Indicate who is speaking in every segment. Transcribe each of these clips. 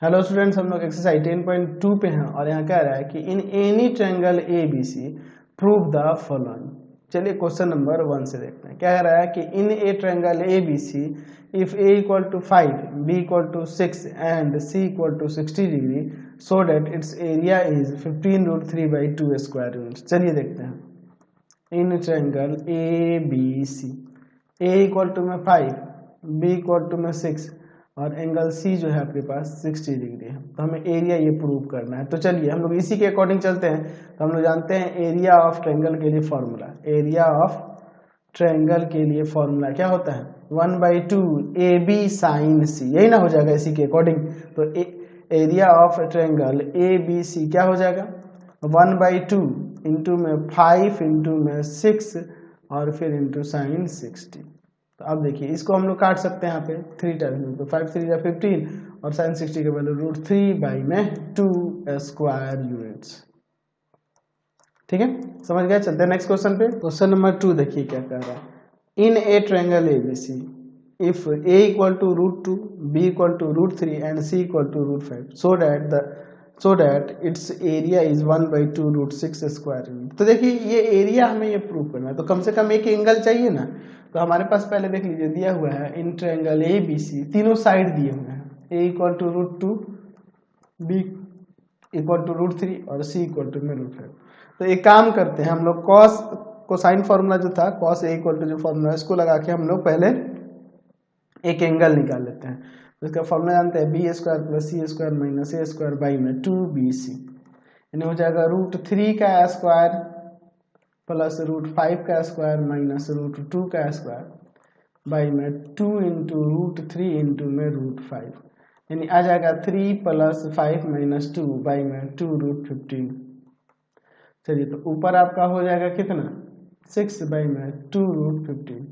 Speaker 1: Hello students, हम लोग exercise 10.2 पे हैं और यहाँ कह रहा है कि in any triangle A B C prove the following. चलिए क्वेश्चन नंबर 1 से देखते हैं। क्या कह रहा है कि in a triangle A B C if A equal to 5 B equal to 6 and C equal to 60 degree so that it's area is 15√3/2 square unit. चलिए देखते हैं। In triangle A B C A equal to में 5 B equal to में 6 और angle C जो है आपके पास 60 degree है, तो हमें एरिया ये प्रूव करना है। तो चलिए हम लोग इसी के अकॉर्डिंग चलते हैं। तो हम लोग जानते हैं एरिया ऑफ ट्रायंगल के लिए फॉर्मूला, एरिया ऑफ ट्रायंगल के लिए फॉर्मूला क्या होता है 1/2 ए बी साइन सी, यही ना हो जाएगा इसी के अकॉर्डिंग। तो area of triangle A B C क्या हो जाएगा 1/2 इंटू में 5 इंटू में 6 और फिर इंटू साइन 60। तो अब देखिए इसको हम लोग काट सकते हैं यहाँ पे 3 टाइम्स में, तो 5 3 या 15 और साइन 60 के वैल्यू √3/2 स्क्वायर यूनिट्स। ठीक है, समझ गए। चलते हैं नेक्स्ट क्वेश्चन पे। क्वेश्चन नंबर 2 देखिए क्या कह रहा है। In a triangle A B C if A equal to √2 B equal to √3 and C equal to √5 so that it's area is 1/2 √6 square unit. तो देखिए ये एरिया हमें ये प्रूव करना है, तो कम से कम एक एंगल चाहिए ना। तो हमारे पास पहले देख लीजिए दिया हुआ है इन ट्रायंगल ए बी सी, तीनों साइड दिए हुए हैं। A equal to √2 B equal to √3 और सी इक्वल टू में √5। तो एक काम करते हैं हम लोग कॉस कोसाइन फॉर्मूला जो था कॉस ए इक्वल टू जो फॉर्मूला इसको लगा के हम लोग पहले एक एंगल निकाल लेते हैं। तो इसका फॉर्मूला जानते हैं b² + c² - a² / 2bc, यानी हो जाएगा √3 का स्क्वायर प्लस √5 का स्क्वायर माइनस √2 का स्क्वायर बाई में 2 इंटू √3 इंटू में √5, यानी आ जाएगा 3 + 5 - 2 बाई में 2√15। चलिए तो ऊपर आपका हो जाएगा कितना 6 बाई में 2√15,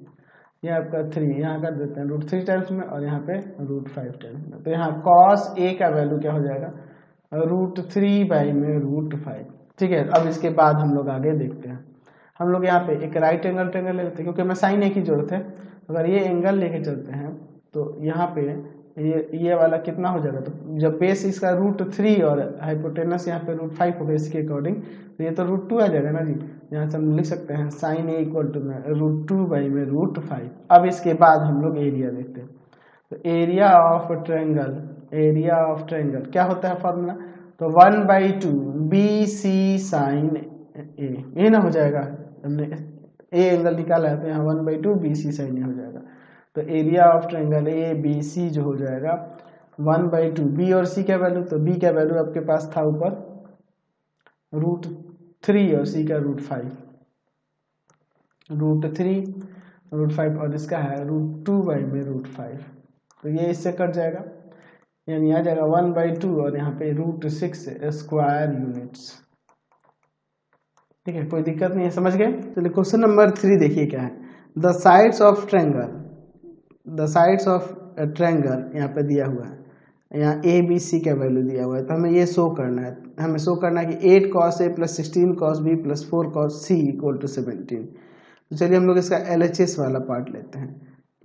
Speaker 1: ये आपका 3 यहाँ कर देते हैं √3 टाइम्स में और यहाँ पे √5 टाइम्स में। तो यहाँ cos a का वैल्यू क्या हो जाएगा √3 बाई में √5। ठीक है, अब इसके बाद हम लोग आगे देखते हैं। हम लोग यहाँ पे एक राइट एंगल ट्रायंगल ले लेते हैं क्योंकि हमें साइन ए की जरूरत है। अगर ये एंगल लेके चलते हैं तो यहाँ पे ये वाला कितना हो जाएगा, तो जब बेस इसका √3 और हाइपोटेनस यहाँ पे √5 होगा इसके अकॉर्डिंग, तो ये तो √2 आ जाएगा ना जी। यहाँ से हम लिख सकते हैं साइन ए इक्वल टू में √2 बाई में √5। अब इसके बाद हम लोग एरिया देखते हैं। तो एरिया ऑफ ट्रायंगल क्या होता है फॉर्मूला, तो 1/2 बी सी साइन ए, ये ना हो जाएगा। हमने ए एंगल निकाला है तो यहाँ 1/2 बी सी साइन ए हो जाएगा। तो area of triangle A B C जो हो जाएगा 1/2 बी और सी का वैल्यू, तो बी का वैल्यू आपके पास था ऊपर √3 और सी का √5, √3 √5 और इसका है √2 बाई में √5। तो ये इससे कट जाएगा, यानी आ जाएगा 1/2 और यहाँ पे √6 स्क्वायर यूनिट्स। ठीक है, कोई दिक्कत नहीं है, समझ गए। चलिए क्वेश्चन नंबर 3 देखिए क्या है। द साइड्स ऑफ ट्रायंगल यहाँ पे दिया हुआ है, यहाँ ए बी सी का वैल्यू दिया हुआ है। तो हमें ये शो करना है, कि 8 cos a + 16 cos b + 4 cos c = 17। तो चलिए हम लोग इसका LHS वाला पार्ट लेते हैं।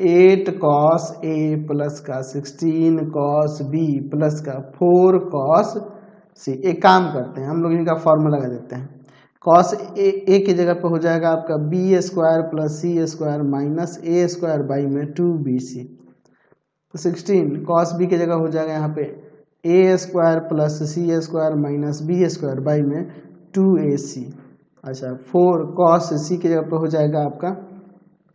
Speaker 1: 8 cos a प्लस का 16 cos b प्लस का 4 cos c। एक काम करते हैं हम लोग इनका फॉर्मूला लगा देते हैं। cos a की जगह पे हो जाएगा आपका b² + c² minus a² by में 2bc। तो 16 cos b की जगह हो जाएगा यहाँ पे a² + c² minus b² by में 2ac। अच्छा 4 cos c की जगह पे हो जाएगा आपका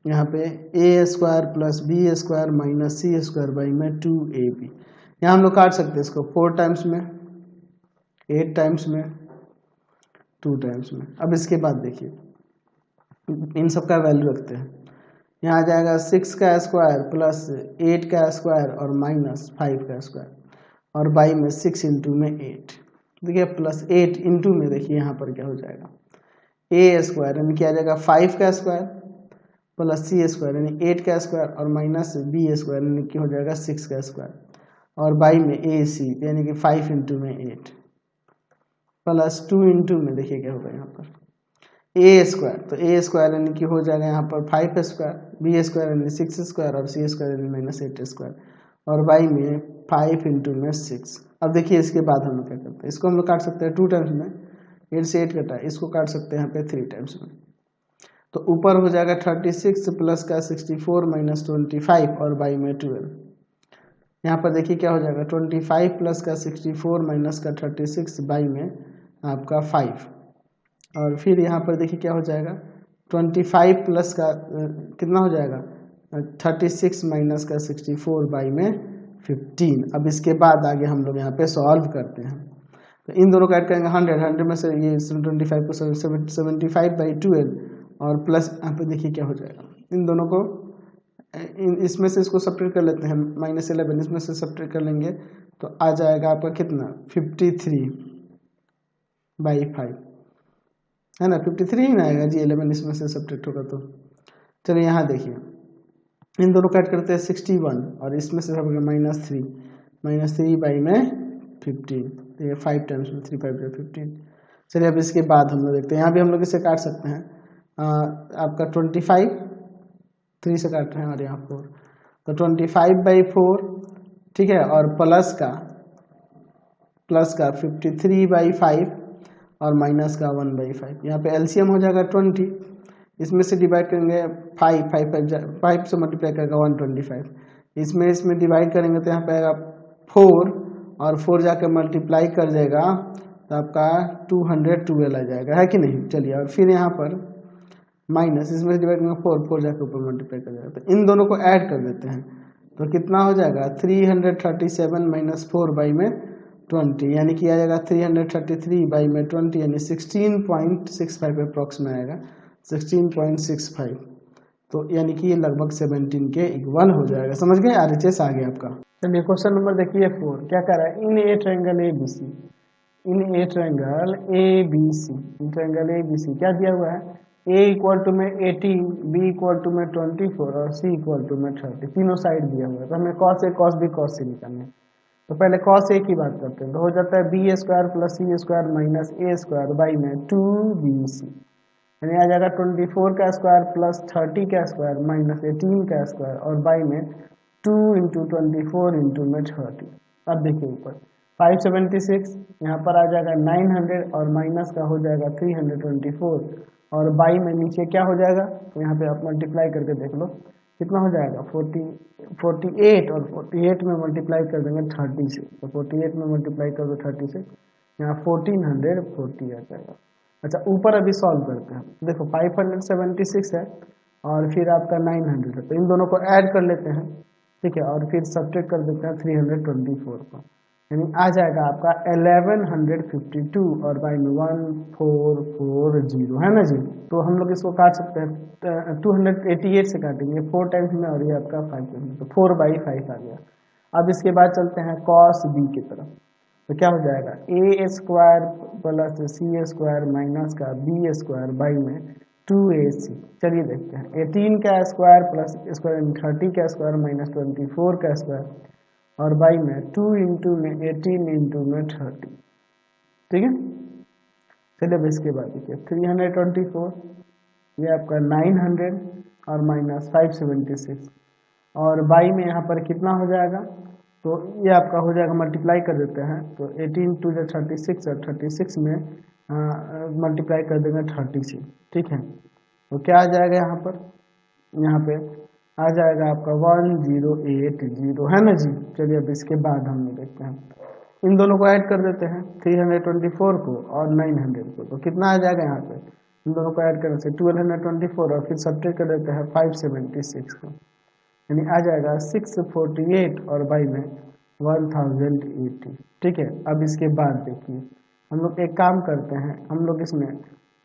Speaker 1: यहाँ पे a² + b² minus c² by में 2ab। यहाँ हम लोग काट सकते हैं इसको 4 टाइम्स में, 8 टाइम्स में, 2 टाइम्स में। अब इसके बाद देखिए इन सब का वैल्यू रखते हैं। यहाँ आ जाएगा 6 का स्क्वायर प्लस 8 का स्क्वायर और माइनस 5 का स्क्वायर और बाई में 6 इंटू में 8। देखिए प्लस 8 इंटू में देखिए यहाँ पर क्या हो जाएगा a² यानी क्या आ जाएगा 5 का स्क्वायर प्लस c² यानी 8 का स्क्वायर और माइनस b² यानी कि हो जाएगा 6 का स्क्वायर और बाई में ac यानी कि 5 इंटू में 8 प्लस 2 इंटू में देखिए क्या होगा यहाँ पर a²। तो a² यानी कि हो जाएगा यहाँ पर 5² b² यानी 6² और c² यानी -8² और बाई में 5 इंटू में 6 अब देखिए इसके बाद हम लोग क्या करते हैं, इसको हम लोग काट सकते हैं 2 टाइम्स में, 8 से 8 कटा है, इसको काट सकते हैं यहाँ पे 3 टाइम्स में। तो ऊपर हो जाएगा 36 प्लस का 64 माइनस 25 और बाई में 12। यहाँ पर देखिए क्या हो जाएगा 25 प्लस का 64 माइनस का 36 बाई में आपका 5। और फिर यहाँ पर देखिए क्या हो जाएगा 25 प्लस का कितना हो जाएगा 36 माइनस का 64 बाई में 15। अब इसके बाद आगे हम लोग यहाँ पे सॉल्व करते हैं। तो इन दोनों का ऐड करेंगे 100 में से ये 25 को 75 बाई 12 और प्लस यहाँ पे देखिए क्या हो जाएगा इन दोनों को इसमें से इसको सब्ट्रैक्ट कर लेते हैं, -11 इसमें से सब्ट्रैक्ट कर लेंगे तो आ जाएगा आपका कितना 53 बाई 5 है ना, 53 ही ना आएगा जी, 11 इसमें से सब्ट्रैक्ट होगा तो। चलिए यहाँ देखिए इन दोनों का ऐड करते हैं 61 और इसमें से होगा -3 बाई में 15, तो ये 5 टाइम्स में 3 5 15। चलिए अब इसके बाद हम लोग देखते हैं, यहाँ भी हम लोग इसे काट सकते हैं। आपका 25 3 से काट रहे हैं और यहाँ 4, तो 25 बाई 4 ठीक है, और प्लस का 53 बाई 5 और माइनस का 1 बाई 5। यहाँ पे एलसीएम हो जाएगा 20, इसमें से डिवाइड करेंगे 5 से मल्टीप्लाई करेगा 125, इसमें डिवाइड करेंगे तो यहाँ पे आएगा 4 और 4 जाकर मल्टीप्लाई कर देगा तो आपका 212 आ जाएगा, है कि नहीं। चलिए और फिर यहाँ पर माइनस इसमें से डिवाइड करेंगे 4 जाकर ऊपर मल्टीप्लाई कर देगा, तो इन दोनों को ऐड कर देते हैं तो कितना हो जाएगा 337 माइनस 4 बाई में 20, यानी कि आ जाएगा 333 बाई में 20 यानी 16.65 अप्रॉक्स में आएगा 16.65, तो यानी कि ये लगभग 17 के इक्वल हो जाएगा। समझ गए, आरएचएस आ गया आपका। चलिए क्वेश्चन नंबर देखिए 4 क्या कह रहा है, in a triangle A B C, in a triangle A B C, in triangle A B C क्या दिया हुआ है, ए इक्वल टू में 18, बी इक्वल टू में 24 और सी इक्वल टू में 30, तीनों साइड दिया हुआ है। तो हमें cos A cos B cos सी निकालना है। तो पहले कॉस ए की बात करते हैं, तो हो जाता है B square plus C square minus A square by में 2bc, यानी आ जाएगा 24 का स्क्वायर प्लस 30 का स्क्वायर माइनस 18 का स्क्वायर और बाई में 2 इंटू 24 इंटू में 30। अब देखिए ऊपर 576, यहाँ पर आ जाएगा 900 और माइनस का हो जाएगा 324 और बाई में नीचे क्या हो जाएगा, तो यहाँ पे आप मल्टीप्लाई करके देख लो कितना हो जाएगा 48 और 48 में मल्टीप्लाई कर देंगे 30 से, तो 48 में मल्टीप्लाई कर दो 30 से, यहाँ 1440 आ जाएगा। अच्छा ऊपर अभी सॉल्व करते हैं, देखो 576 है और फिर आपका 900 है, तो इन दोनों को ऐड कर लेते हैं ठीक है, और फिर सब्ट्रैक्ट कर देते हैं 324 को, यानी आ जाएगा आपका 1152 और बाई में 1440 है ना जी। तो हम लोग इसको काट सकते हैं 288 से काटेंगे 4 टाइम्स में और ये आपका 5 टाइम्स में, तो 4 बाई 5 आ गया। अब इसके बाद चलते हैं कॉस बी की तरफ, तो क्या हो जाएगा A square plus C square minus का बी स्क्वायर बाई में 2ac। चलिए देखते हैं 18 का स्क्वायर प्लस स्क्वायर 30 का स्क्वायर माइनस 24 का स्क्वायर और बाई में 2 इंटू में 18 इंटू में 30, ठीक है। चलिए अब इसके बाद देखिए 324, ये आपका 900 और माइनस 576 और बाई में यहाँ पर कितना हो जाएगा, तो ये आपका हो जाएगा मल्टीप्लाई कर देते हैं, तो 18 टू 36 और 36 में मल्टीप्लाई कर देंगे 30 से, ठीक है। तो क्या आ जाएगा यहाँ पे आ जाएगा आपका 1080 है ना जी। चलिए अब इसके बाद हम देखते हैं, इन दोनों को ऐड कर देते हैं 324 को और 900 को, तो कितना आ जाएगा यहाँ पे, इन दोनों को ऐड करने से 1224 और फिर सब्ट्रैक्ट कर देते हैं 576 को, यानी आ जाएगा 648 और बाई में 1080, ठीक है। अब इसके बाद देखिए हम लोग एक काम करते हैं, हम लोग इसमें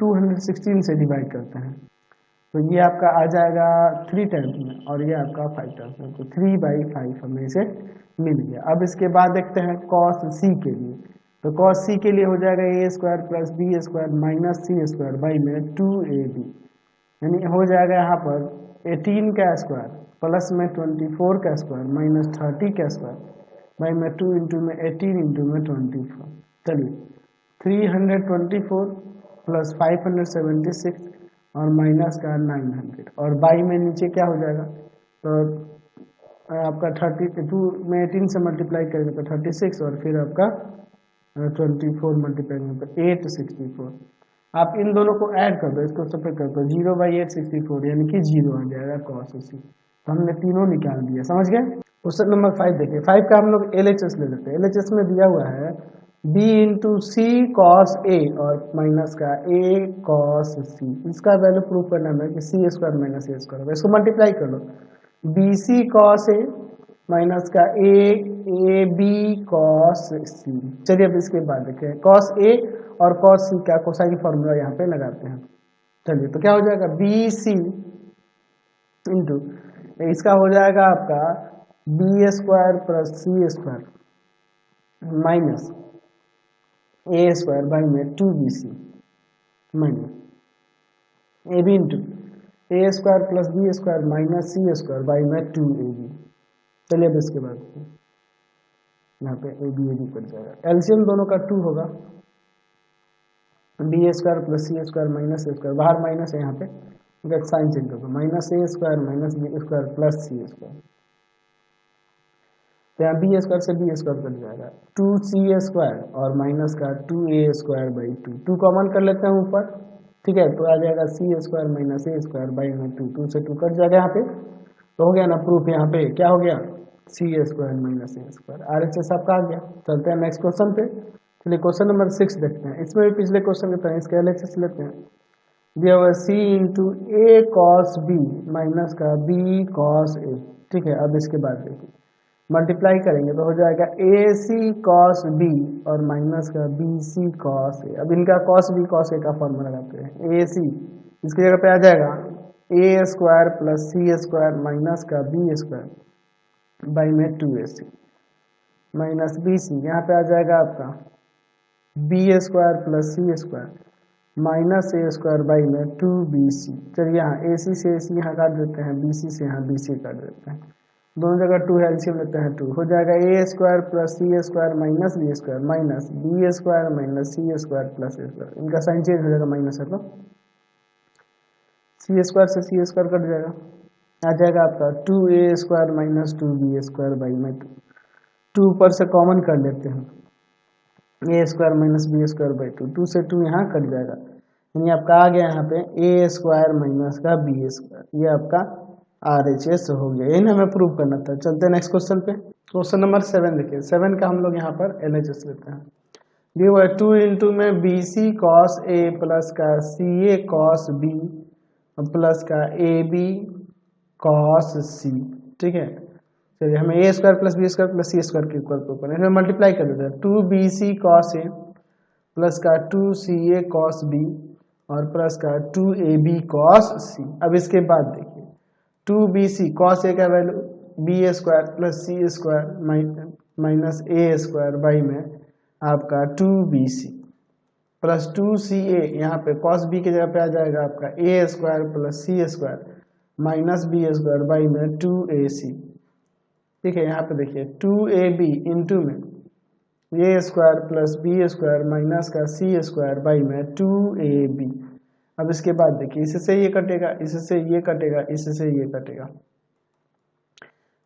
Speaker 1: 216 से डिवाइड करते हैं, तो ये आपका आ जाएगा 3 टाइम्स में और ये आपका 5 टाइम्स में, तो 3 बाई 5 हमें इसे मिल गया। अब इसके बाद देखते हैं कॉस सी के लिए, तो कॉस सी के लिए हो जाएगा A square plus B square minus C square by में 2ab, यानी हो जाएगा यहाँ पर 18 का स्क्वायर प्लस में 24 का स्क्वायर माइनस 30 का स्क्वायर बाई में 2 इंटू में 18 इंटू में 24। चलिए 324 प्लस 576 और माइनस का 900 और बाई में नीचे क्या हो जाएगा, तो आपका 32 में 18 से मल्टीप्लाई करेंगे तो 36 और फिर आपका 24 मल्टीप्लाई करेंगे तो 864। आप इन दोनों को ऐड कर दो, इसको सब कर दो, 0/864 यानी कि 0 आ जाएगा cos AC। तो हमने तीनों निकाल दिया, समझ गए। क्वेश्चन नंबर 5 देखिए, 5 का हम लोग LHS ले लेते हैं। LHS में दिया हुआ है b इंटू सी कॉस ए और माइनस का a cos c। इसका वैल्यू प्रूव करना है कि सी स्क्वायर माइनस ए स्क्वायर होगा। इसको मल्टीप्लाई कर लो, बी सी कॉस ए माइनस का ए बी कॉस सी। चलिए अब इसके बाद देखिए, कॉस ए और कॉस सी का कोसाइन फॉर्मूला यहाँ पे लगाते हैं। चलिए तो क्या हो जाएगा, बी सी इंटू इसका हो जाएगा आपका B square plus C square minus A square by में 2bc minus A B into A square plus B square minus C square by में 2ab। चलिए अब इसके बाद यहाँ पे ए बी कट जाएगा, एलसीएम दोनों का 2 होगा, B square plus C square minus A square, बाहर माइनस है यहाँ पे, साइन चेंज कर दो, minus A square minus B square plus C square. तो यहाँ बी स्क्वायर से बी स्क्वायर कट जाएगा, 2c स्क्वायर और माइनस का 2a स्क्वायर बाई 2 कॉमन कर लेते हैं ऊपर, ठीक है। तो आ जाएगा C square minus A square by में 2 से 2 कट जाएगा यहाँ पे। तो हो गया ना प्रूफ, यहाँ पे क्या हो गया, सी square minus A square. RHS आपका आ गया। चलते हैं नेक्स्ट क्वेश्चन पे। चलिए क्वेश्चन नंबर 6 देखते हैं। इसमें भी पिछले क्वेश्चन की तरह इसका LHS लेते हैं। दिया हुआ सी इंटू ए कॉस बी माइनस का बी कॉस ए, ठीक है। अब इसके बाद देखिए मल्टीप्लाई करेंगे तो हो जाएगा ए सी कॉस बी और माइनस का बी सी कॉस ए। अब इनका कॉस बी कॉस ए का फॉर्मूला लगाते हैं, ए सी इसकी जगह पे आ जाएगा A square plus C square minus का बी स्क्वायर बाई में 2ac माइनस बी सी, यहाँ पे आ जाएगा आपका B square plus C square minus A square by में 2bc। चलिए यहाँ ए सी से ए सी यहाँ काट देते हैं, बी सी से यहाँ बी सी काट देते हैं, दोनों जगह 2 है, एलसीएम लेते हैं 2, हो जाएगा A square plus C square minus B square minus B square minus C square plus A square. इनका साइन चेंज हो जाएगा, माइनस है तो सी स्क्वायर से सी स्क्वायर कट जाएगा, आ जाएगा आपका 2a square minus 2b square by में 2 ऊपर से कॉमन कर लेते हैं, A square minus B square by 2 से 2 यहाँ कट जाएगा, यानी आपका आ गया यहाँ पे ए स्क्वायर माइनस का बी स्क्वायर। ये आपका RHS हो गया, यही हमें प्रूव करना था। चलते हैं नेक्स्ट क्वेश्चन पे। क्वेश्चन नंबर 7 देखिए, 7 का हम लोग यहाँ पर LHS लेते हैं। दिया हुआ है 2 इंटू में B C cos A plus का C A cos B plus का ए बी कॉस सी, ठीक है। चलिए हमें A square plus B square plus C square के इक्वल को करना है, इसमें मल्टीप्लाई कर देते हैं, 2bc कॉस ए प्लस का 2ca कॉस बी और प्लस का 2ab कॉस सी। अब इसके बाद देखिए 2bc कॉस ए का value B square plus C square minus A square by में आपका 2bc प्लस 2ca, यहाँ पे कॉस बी की जगह पे आ जाएगा आपका A square plus C square minus B square by में 2ac, ठीक है। यहाँ पे देखिए 2ab इंटू में A square plus B square minus का सी स्क्वायर बाई में 2ab। अब इसके बाद देखिए इससे ये कटेगा, इससे ये कटेगा, इससे ये कटेगा,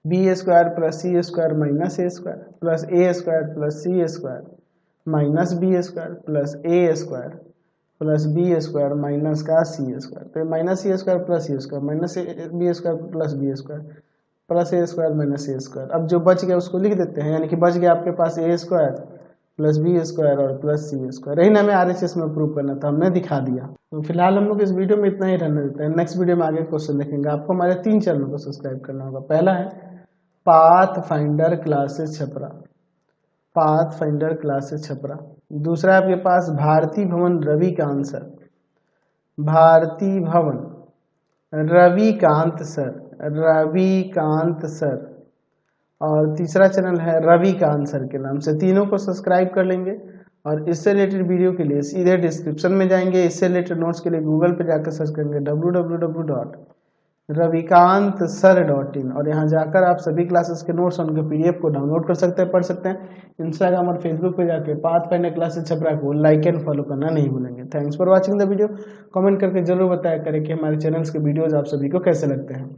Speaker 1: B square plus C square minus A square plus A square plus C square minus B square plus A square plus B square minus का सी स्क्वायर। तो minus C square plus C square minus B square plus B square plus A square minus A square. अब जो बच गया उसको लिख देते हैं, यानी कि बच गया आपके पास ए स्क्वायर प्लस बी स्क्वायर और प्लस सी स्क्वायर। यही हमें RHS में प्रूव करना था, हमने दिखा दिया। तो फिलहाल हम लोग इस वीडियो में इतना ही रहने देते हैं, नेक्स्ट वीडियो में आगे क्वेश्चन देखेंगे। आपको हमारे 3 चैनल को सब्सक्राइब करना होगा। पहला है path finder classes Chhapra, path finder classes Chhapra. दूसरा है आपके पास भारती भवन रविकांत सर, भारती भवन रविकांत सर, रविकांत सर। और तीसरा चैनल है रविकांत सर के नाम से। तीनों को सब्सक्राइब कर लेंगे और इससे रिलेटेड वीडियो के लिए सीधे डिस्क्रिप्शन में जाएंगे। इससे रिलेटेड नोट्स के लिए गूगल पे जाकर सर्च करेंगे www.ravikantsir.in और यहाँ जाकर आप सभी क्लासेस के नोट्स और उनके PDF को डाउनलोड कर सकते हैं, पढ़ सकते हैं। इंस्टाग्राम और फेसबुक पे जाकर पाथ फाइंडर क्लासेस छपरा को लाइक एंड फॉलो करना नहीं भूलेंगे। Thanks for watching the video. Comment करके जरूर बताया करें कि हमारे चैनल्स के वीडियोज आप सभी को कैसे लगते हैं।